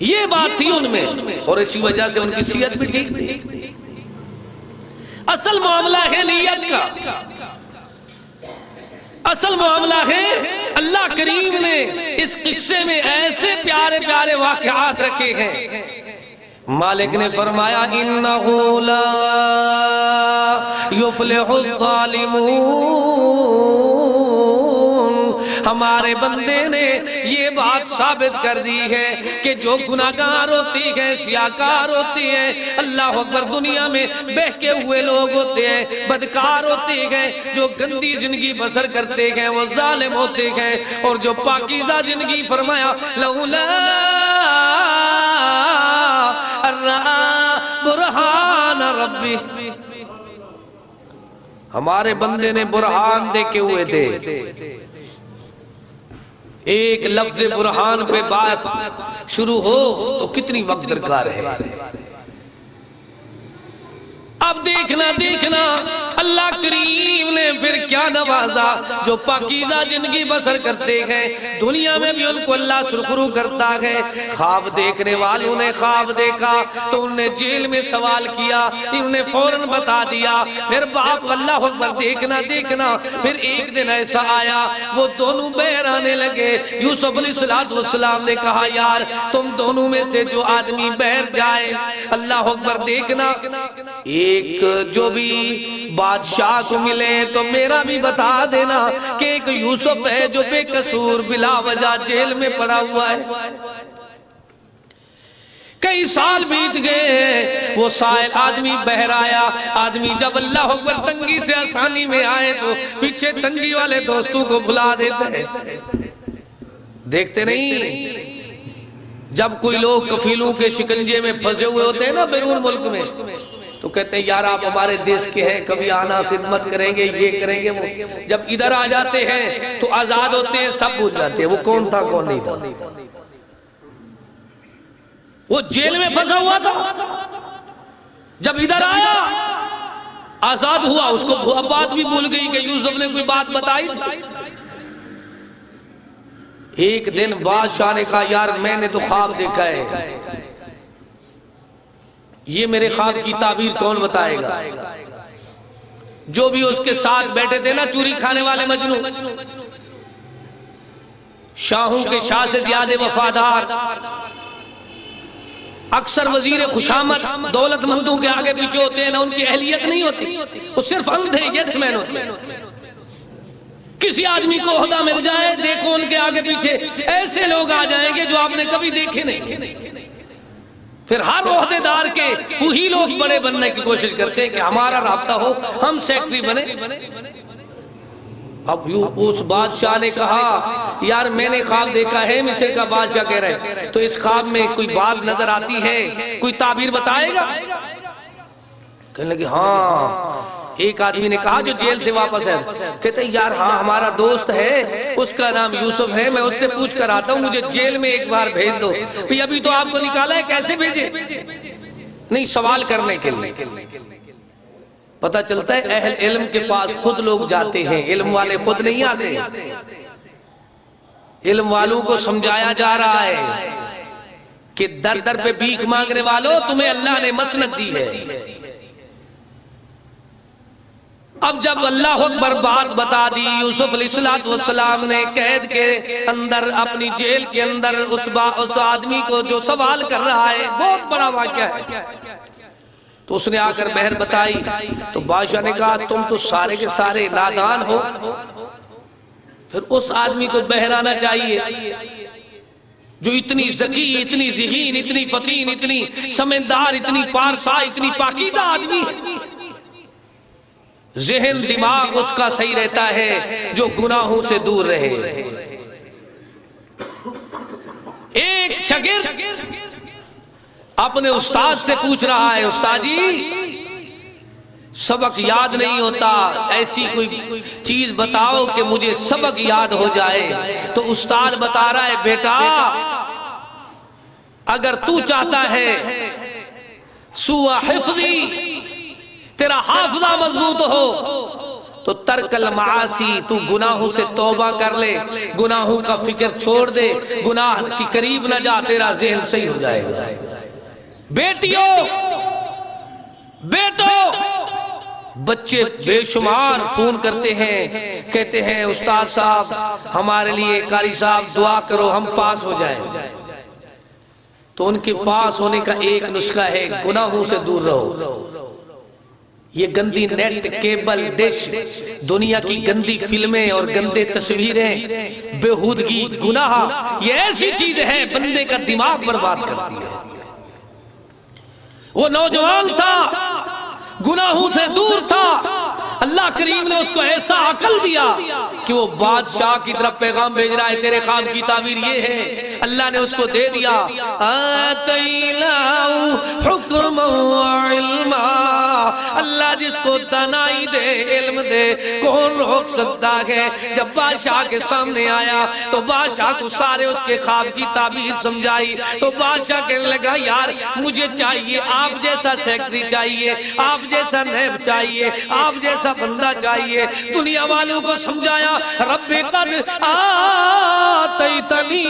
یہ بات تھی ان میں، اور اسی وجہ سے ان کی صحت بھی ٹھیک تھی. اصل معاملہ ہے نیت کا. اصل معاملہ ہے اللہ کریم نے اس قصے میں ایسے پیارے پیارے واقعات رکھے ہیں. مالک نے فرمایا انہ لا یفلح الظالمون. ہمارے بندے نے یہ بات ثابت کر دی ہے کہ جو گناہگار ہوتی ہے، سیاکار ہوتی ہے، اللہ اکبر، دنیا میں بہکے ہوئے لوگ ہوتے ہیں، بدکار ہوتے ہیں، جو گندی زندگی بسر کرتے ہیں وہ ظالم ہوتے ہیں، اور جو پاکیزہ زندگی فرمایا لولا برہان ربی. ہمارے بندے نے برہان دیکھے ہوئے تھے. ایک لفظ برہان پہ بات شروع ہو تو کتنی وقت درکار ہے. اب دیکھنا اللہ کریم نے پھر کیا نوازا. جو پاکیزہ زندگی بسر کرتے ہیں دنیا میں بھی ان کو اللہ سرخرو کرتا ہے. خواب دیکھنے والوں نے خواب دیکھا تو انہوں نے جیل میں سوال کیا، انہوں نے فوراً بتا دیا. پھر باپ اللہ اکبر دیکھنا پھر ایک دن ایسا آیا وہ دونوں بہر آنے لگے. یوسف علیہ السلام نے کہا یار تم دونوں میں سے جو آدمی بہر جائے، اللہ اکبر دیکھنا، ایک جو بھی بادشاہ کو ملے تو میرا بھی بتا دینا کہ ایک یوسف ہے جو بے قصور بلا وجہ جیل میں پڑا ہوا ہے. کئی سال بیت گئے، وہ سائل آدمی بہر آیا. آدمی جب اللہ اکبر تنگی سے آسانی میں آئے تو پیچھے تنگی والے دوستوں کو بھلا دیتے ہیں. دیکھتے نہیں جب کوئی لوگ کفیلوں کے شکنجے میں پھنسے ہوئے ہوتے ہیں نا بیرون ملک میں، تو کہتے ہیں یار آپ ہمارے دیش کے ہیں، کبھی آنا خدمت کریں گے، یہ کریں گے وہ. جب ادھر آ جاتے ہیں تو آزاد ہوتے ہیں، سب بھول جاتے ہیں وہ کون تھا کون نہیں تھا. وہ جیل میں پھنسا ہوا تھا، جب ادھر آیا آزاد ہوا، اس کو بات بھی بھول گئی کہ یوسف نے کوئی بات بتائی تھی. ایک دن بادشاہ نے کہا یار میں نے تو خواب دیکھا ہے، یہ میرے خواب کی تعبیر کون بتائے گا؟ جو بھی اس کے ساتھ بیٹھے تھے نا چوری کھانے والے مجنون، شاہوں کے شاہ سے زیادہ وفادار، اکثر وزیر خوشامد دولت مندوں کے آگے پیچھے ہوتے ہیں نا، ان کی اہلیت نہیں ہوتی، وہ صرف اندھے یس مین ہوتے ہیں. کسی آدمی کو عہدہ مل جائے دیکھو ان کے آگے پیچھے ایسے لوگ آ جائیں گے جو آپ نے کبھی دیکھے نہیں. پھر ہر عہدے دار کے وہی لوگ بڑے بننے کی کوشش کرتے ہیں کہ ہمارا رابطہ ہو، ہم سیکٹری بنے. اب اس بادشاہ نے کہا یار میں نے خواب دیکھا ہے، مصر کا بادشاہ کہہ رہے تو اس خواب میں کوئی بات نظر آتی ہے، کوئی تعبیر بتائے گا؟ کہنے لگے ہاں۔ ایک آدمی نے کہا جو جیل سے واپس ہے، کہتے ہیں یار ہاں ہمارا دوست ہے، اس کا نام یوسف ہے، میں اس سے پوچھ کر آتا ہوں، مجھے جیل میں ایک بار بھیج دو۔ بھئی ابھی تو آپ کو نکالا ہے، کیسے بھیجے؟ نہیں، سوال کرنے کے لیے۔ پتہ چلتا ہے اہل علم کے پاس خود لوگ جاتے ہیں، علم والے خود نہیں آتے۔ علم والوں کو سمجھایا جا رہا ہے کہ در در پہ بھیک مانگنے والوں تمہیں اللہ نے مسند دی ہے۔ اب جب اللہ اکبر بات بتا دی، یوسف علیہ السلام نے قید کے اندر، اپنی جیل کے اندر اس آدمی کو جو سوال کر رہا ہے، بہت بڑا واقعہ ہے، تو اس نے آ کر بہر بتائی، تو بادشاہ نے کہا تم تو سارے کے سارے نادان ہو۔ پھر اس آدمی کو بہرانا چاہیے جو اتنی ذکی، اتنی ذہین، اتنی فطین، اتنی سمجھدار، اتنی پارسا، اتنی پاکیزہ آدمی، ذہن دماغ اس کا صحیح رہتا ہے جو گناہوں سے دور رہے۔ ایک شاگرد اپنے استاد سے پوچھ رہا ہے استاد جی سبق یاد نہیں ہوتا، ایسی کوئی چیز بتاؤ کہ مجھے سبق یاد ہو جائے۔ تو استاد بتا رہا ہے بیٹا اگر تو چاہتا ہے سوء حفظی، تیرا حافظہ مضبوط ہو، تو ترک المعاصی، تو گناہوں سے توبہ کر لے، گناہوں کا فکر چھوڑ دے، گناہ کی قریب نہ جا، تیرا ذہن صحیح ہو جائے گا۔ بیٹیوں، بیٹوں، بچے بے شمار فون کرتے ہیں، کہتے ہیں استاد صاحب ہمارے لیے، قاری صاحب دعا کرو ہم پاس ہو جائیں۔ تو ان کے پاس ہونے کا ایک نسخہ ہے گناہوں سے دور رہو۔ یہ گندی نیٹ، کیبل، ڈش، دنیا کی گندی فلمیں اور گندے تصویریں، بےہودگی، گناہ، یہ ایسی چیز ہے بندے کا دماغ برباد کرتی ہے۔ وہ نوجوان تھا، گناہوں سے دور تھا، اللہ کریم نے اس کو ایسا عقل دیا کہ وہ بادشاہ کی طرف پیغام بھیج رہا ہے، تیرے خواب کی تعبیر یہ ہے، اللہ نے اس کو دے دیا۔ آتیناہو حکما وعلما، اللہ جس کو دانائی دے، علم دے، کون روک سکتا ہے؟ جب بادشاہ کے سامنے آیا تو بادشاہ کو سارے اس کے خواب کی تعبیر سمجھائی، تو بادشاہ کہنے لگا یار مجھے چاہیے آپ جیسا سیکٹری چاہیے، آپ جیسا نیب چاہیے، آپ جیسا بندہ چاہیے۔ دنیا والوں کو سمجھایا رب قد آتیتنی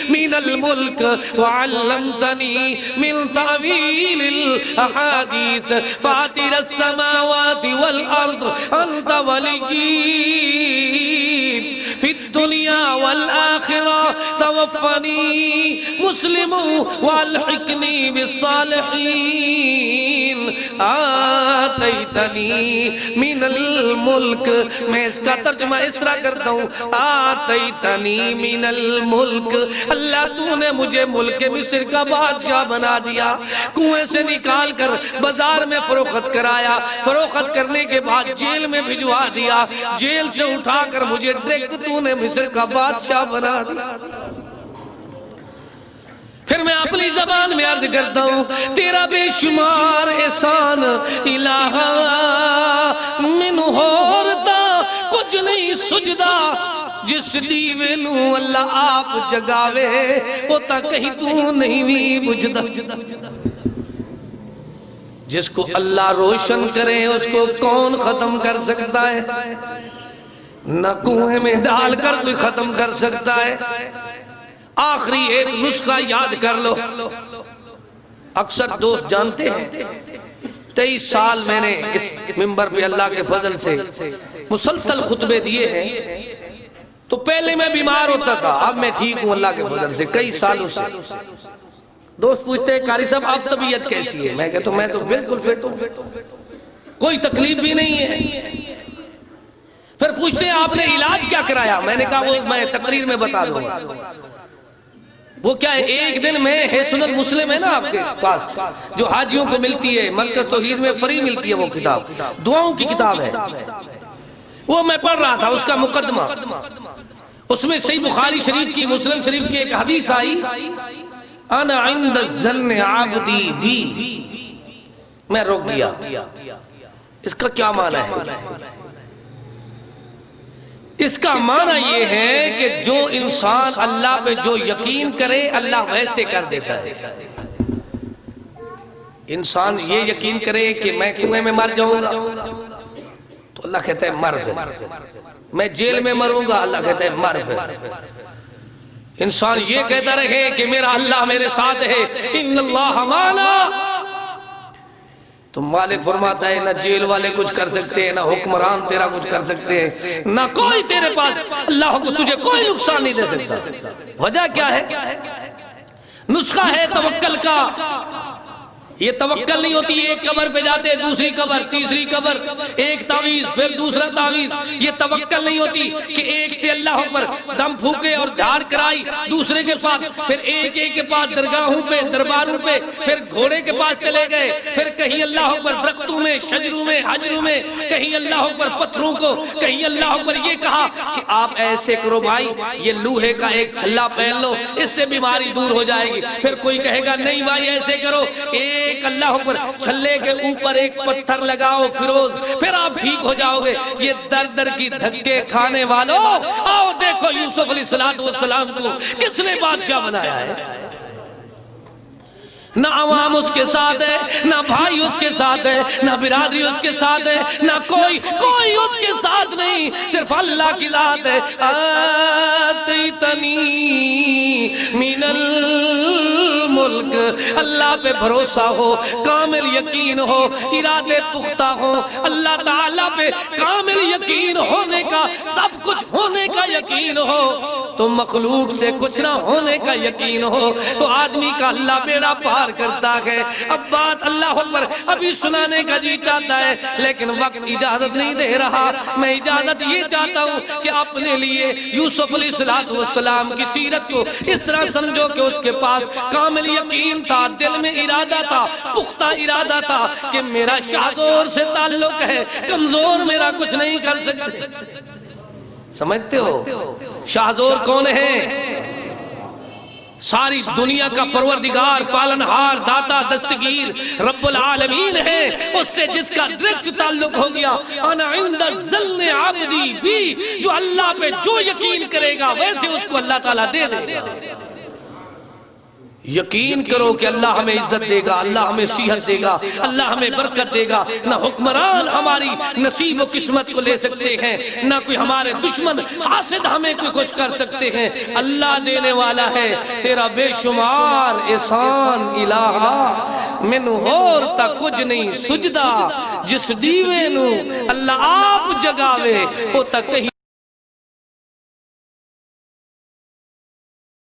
من الملک وعلمتنی من تعویل الاحادیث فاطر السماوات والارض انت ولی فی الدنیا والآخرہ توفنی مسلم والحقنی بالصالحین آتیتنی من الملک۔ میں اس کا ترجمہ اس طرح کرتا ہوں، آتیتنی من الملک، اللہ تو نے مجھے ملک مصر کا بادشاہ بنا دیا، کنویں سے نکال کر بازار میں فروخت کرایا، فروخت کرنے کے بعد جیل میں بھجوا دیا، جیل سے اٹھا کر مجھے ڈائریکٹ تو نے مصر کا بادشاہ بنا دیا۔ پھر میں اپنی زبان میں عرض کرتا ہوں تیرا بے شمار احسان الہ من ہورتا کچھ نہیں سجدہ، جس دیوے نو اللہ آپ جگاوے ہوتا کہیں تو نہیں بھی بجھدا۔ جس کو اللہ روشن کرے اس کو کون ختم کر سکتا ہے؟ نہ کنویں میں ڈال کر کوئی ختم کر سکتا ہے۔ آخری ایک نسخہ یاد کر لو، اکثر دوست جانتے ہیں 23 سال میں نے اس منبر پہ اللہ کے فضل سے مسلسل خطبے دیے ہیں، تو پہلے میں بیمار ہوتا تھا، اب میں ٹھیک ہوں اللہ کے فضل سے کئی سالوں سے۔ دوست پوچھتے ہیں قاری صاحب آپ طبیعت کیسی ہے؟ میں کہتا ہوں میں تو بالکل فٹ ہوں، کوئی تکلیف بھی نہیں ہے۔ پھر پوچھتے ہیں آپ نے علاج کیا کرایا؟ میں نے کہا وہ میں تقریر میں بتا دوں گا۔ وہ کیا ہے، ایک دن میں حسن المسلم ہے نا آپ کے پاس جو حاجیوں کو ملتی ہے، مرکز توحید میں فری ملتی ہے، وہ کتاب دعاؤں کی کتاب ہے، وہ میں پڑھ رہا تھا اس کا مقدمہ، اس میں صحیح بخاری شریف کی، مسلم شریف کی ایک حدیث آئی، انا عند الظن عبدی بی، میں رک گیا، اس کا کیا معنی ہے؟ اس کا معنی یہ ہے کہ جو انسان اللہ پہ جو یقین کرے اللہ ویسے کر دیتا ہے۔ انسان یہ یقین کرے کہ میں کنویں میں مر جاؤں گا تو اللہ کہتا ہے مر پھر، میں جیل میں مروں گا اللہ کہتا ہے مر پھر۔ انسان یہ کہتا رہے کہ میرا اللہ میرے ساتھ ہے، ان اللہ معنا، تو مالک فرماتا ہے نہ جیل والے کچھ کر سکتے ہیں، نہ حکمران تیرا کچھ کر سکتے ہیں، نہ کوئی تیرے پاس اللہ کو تجھے کوئی نقصان نہیں دے سکتا۔ وجہ کیا ہے؟ نسخہ ہے توکل کا۔ یہ توکل نہیں ہوتی ایک قبر پہ جاتے دوسری قبر تیسری قبر، ایک تعویذ پھر دوسرا تعویذ، یہ توکل نہیں ہوتی کہ ایک سے اللہ پر دم پھونکے اور جھاڑ کرائی دوسرے کے پاس، پھر ایک کے پاس درگاہوں پہ درباروں پہ، پھر گھوڑے کے پاس چلے گئے، پھر کہیں اللہ پر درختوں میں شجروں میں حجروں میں، کہیں اللہ پر پتھروں کو، کہیں اللہ پر یہ کہا کہ آپ ایسے کرو بھائی، یہ لوہے کا ایک چھلا پہن لو اس سے بیماری دور ہو جائے گی، پھر کوئی کہے گا نہیں بھائی ایسے کرو، ایک اللہ پر چھلے کے اوپر ایک پتھر لگاؤ فیروز، پھر آپ ٹھیک ہو جاؤ گے۔ یہ در در کی دھکے کھانے والوں، آؤ دیکھو یوسف علیہ السلام کو کس نے بادشاہ بنایا ہے؟ نہ عوام اس کے ساتھ ہے، نہ بھائی اس کے ساتھ ہے، نہ برادری اس کے ساتھ ہے، نہ کوئی اس کے ساتھ نہیں، صرف اللہ کی ذات ہے۔ آتیتنی من الملک، اللہ پہ بھروسہ ہو، کامل یقین ہو، ارادے پختہ ہو، اللہ تعالیٰ پہ کامل یقین ہونے کا، سب کچھ ہونے کا یقین ہو، تو مخلوق سے کچھ نہ ہونے کا یقین ہو، تو آدمی کا اللہ بیڑا پار کرتا ہے۔ اب بات اللہ پر ابھی سنانے کا جی چاہتا ہے لیکن وقت اجازت نہیں دے رہا۔ میں اجازت یہ چاہتا ہوں کہ اپنے لیے یوسف علیہ السلام کی سیرت کو اس طرح سمجھو کہ اس کے پاس کامل یقین تھا، دل میں ارادہ تھا، پختہ ارادہ تھا کہ میرا شاہزور سے تعلق ہے، کمزور میرا کچھ نہیں کر سکتے۔ سمجھتے ہو شاہزور کون ہے؟ ساری دنیا کا پروردگار، پالنہار، داتا، دستگیر، رب العالمین ہے، اس سے جس کا ڈائریکٹ تعلق ہو گیا۔ انا عند الظن عبدی بی، جو اللہ پہ جو یقین کرے گا ویسے اس کو اللہ تعالیٰ دے دے گا۔ یقین کرو کہ اللہ ہمیں عزت دے گا، اللہ ہمیں صحت دے گا، اللہ ہمیں برکت دے گا۔ نہ حکمران ہماری نصیب و قسمت کو لے سکتے ہیں، نہ کوئی ہمارے دشمن حاسد ہمیں کوئی کچھ کر سکتے ہیں۔ اللہ دینے والا ہے، تیرا بے شمار احسان الہا، مینو ہور تا کچھ نہیں سجدہ، جس دیوے نو اللہ آپ جگاوے او تا کہیں